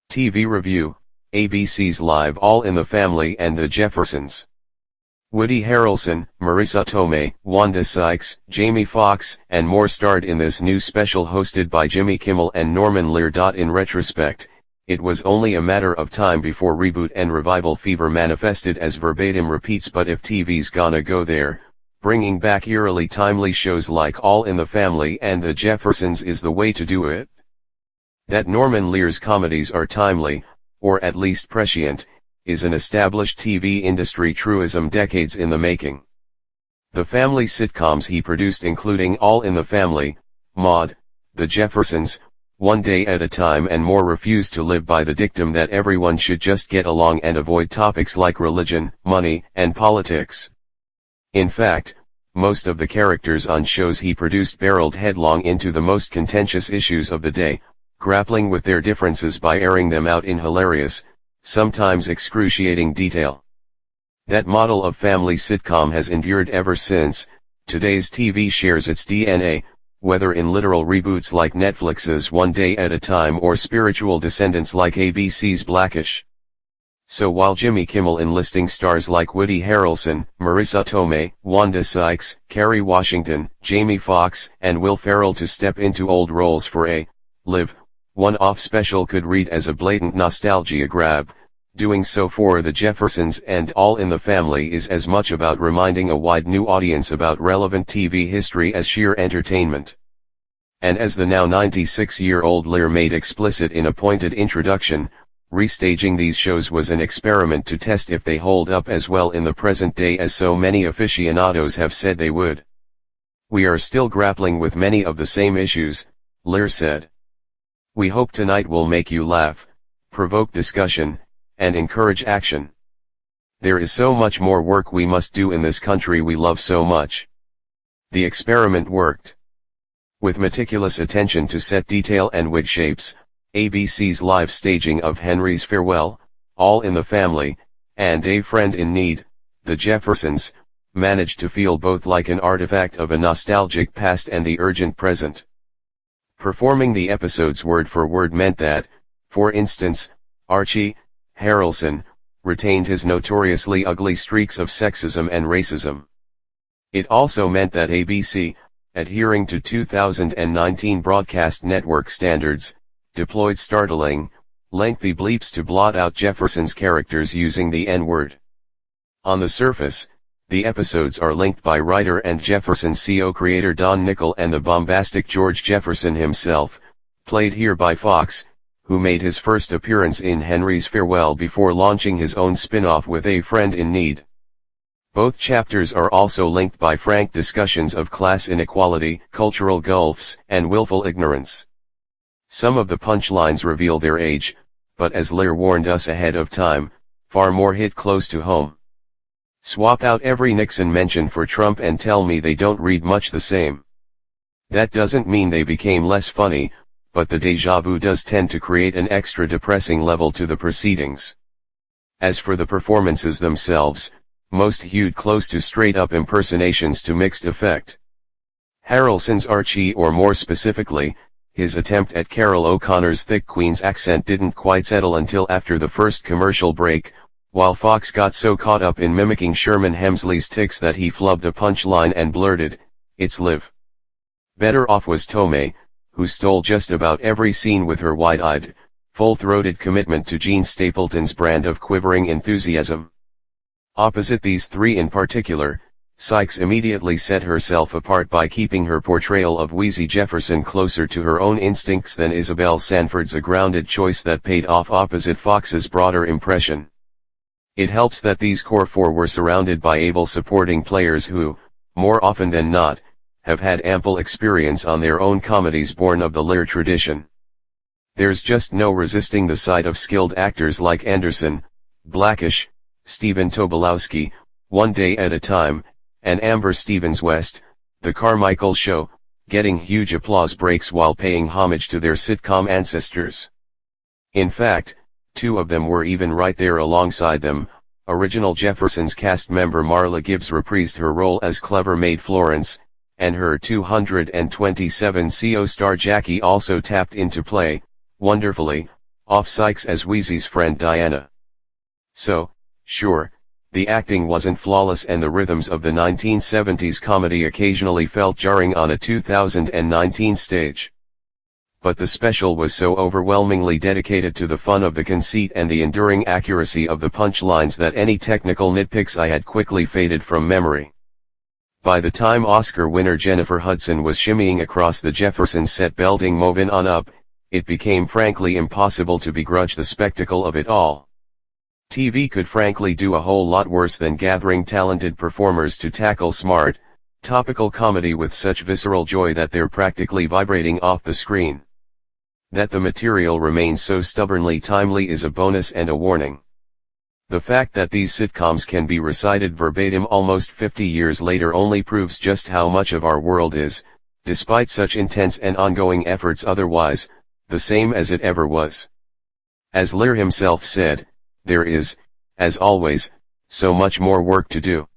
TV Review, ABC's Live All in the Family and The Jeffersons. Woody Harrelson, Marisa Tomei, Wanda Sykes, Jamie Foxx, and more starred in this new special hosted by Jimmy Kimmel and Norman Lear. In retrospect, it was only a matter of time before reboot and revival fever manifested as verbatim repeats, but if TV's gonna go there, bringing back eerily timely shows like All in the Family and The Jeffersons is the way to do it. That Norman Lear's comedies are timely, or at least prescient, is an established TV industry truism decades in the making. The family sitcoms he produced, including All in the Family, Maude, The Jeffersons, One Day at a Time and more, refused to live by the dictum that everyone should just get along and avoid topics like religion, money, and politics. In fact, most of the characters on shows he produced barreled headlong into the most contentious issues of the day, grappling with their differences by airing them out in hilarious, sometimes excruciating detail. That model of family sitcom has endured ever since. Today's TV shares its DNA, whether in literal reboots like Netflix's One Day at a Time or spiritual descendants like ABC's Blackish. So while Jimmy Kimmel enlisting stars like Woody Harrelson, Marisa Tomei, Wanda Sykes, Kerry Washington, Jamie Foxx, and Will Ferrell to step into old roles for a live one-off special could read as a blatant nostalgia grab, doing so for The Jeffersons and All in the Family is as much about reminding a wide new audience about relevant TV history as sheer entertainment. And as the now 96-year-old Lear made explicit in a pointed introduction, restaging these shows was an experiment to test if they hold up as well in the present day as so many aficionados have said they would. "We are still grappling with many of the same issues," Lear said. "We hope tonight will make you laugh, provoke discussion, and encourage action. There is so much more work we must do in this country we love so much." The experiment worked. With meticulous attention to set detail and wig shapes, ABC's live staging of Henry's Farewell, All in the Family, and A Friend in Need, The Jeffersons, managed to feel both like an artifact of a nostalgic past and the urgent present. Performing the episodes word for word meant that, for instance, Archie, Harrelson, retained his notoriously ugly streaks of sexism and racism. It also meant that ABC, adhering to 2019 broadcast network standards, deployed startling, lengthy bleeps to blot out Jefferson's characters using the N-word. On the surface, the episodes are linked by writer and Jeffersons co-creator Don Nickell and the bombastic George Jefferson himself, played here by Fox, who made his first appearance in Henry's Farewell before launching his own spin-off with A Friend in Need. Both chapters are also linked by frank discussions of class inequality, cultural gulfs, and willful ignorance. Some of the punchlines reveal their age, but as Lear warned us ahead of time, far more hit close to home. "Swap out every Nixon mention for Trump and tell me they don't read much the same. That doesn't mean they became less funny, but the déjà vu does tend to create an extra depressing level to the proceedings." As for the performances themselves, most hewed close to straight-up impersonations to mixed effect. Harrelson's Archie, or more specifically, his attempt at Carol O'Connor's thick Queen's accent, didn't quite settle until after the first commercial break, while Fox got so caught up in mimicking Sherman Hemsley's tics that he flubbed a punchline and blurted, "It's Liv." Better off was Tomei, who stole just about every scene with her wide-eyed, full-throated commitment to Gene Stapleton's brand of quivering enthusiasm. Opposite these three in particular, Sykes immediately set herself apart by keeping her portrayal of Wheezy Jefferson closer to her own instincts than Isabel Sanford's, a grounded choice that paid off opposite Fox's broader impression. It helps that these core four were surrounded by able supporting players who, more often than not, have had ample experience on their own comedies born of the Lear tradition. There's just no resisting the sight of skilled actors like Anderson, Blackish, Stephen Tobolowsky, One Day at a Time, and Amber Stevens-West, The Carmichael Show, getting huge applause breaks while paying homage to their sitcom ancestors. In fact, two of them were even right there alongside them. Original Jeffersons cast member Marla Gibbs reprised her role as clever maid Florence, and her 227 co-star Jackie also tapped into play, wonderfully, off Sykes as Wheezy's friend Diana. So, sure, the acting wasn't flawless and the rhythms of the 1970s comedy occasionally felt jarring on a 2019 stage. But the special was so overwhelmingly dedicated to the fun of the conceit and the enduring accuracy of the punchlines that any technical nitpicks I had quickly faded from memory. By the time Oscar winner Jennifer Hudson was shimmying across the Jeffersons set belting "Movin' On Up," it became frankly impossible to begrudge the spectacle of it all. TV could frankly do a whole lot worse than gathering talented performers to tackle smart, topical comedy with such visceral joy that they're practically vibrating off the screen. That the material remains so stubbornly timely is a bonus and a warning. The fact that these sitcoms can be recited verbatim almost 50 years later only proves just how much of our world is, despite such intense and ongoing efforts otherwise, the same as it ever was. As Lear himself said, there is, as always, so much more work to do.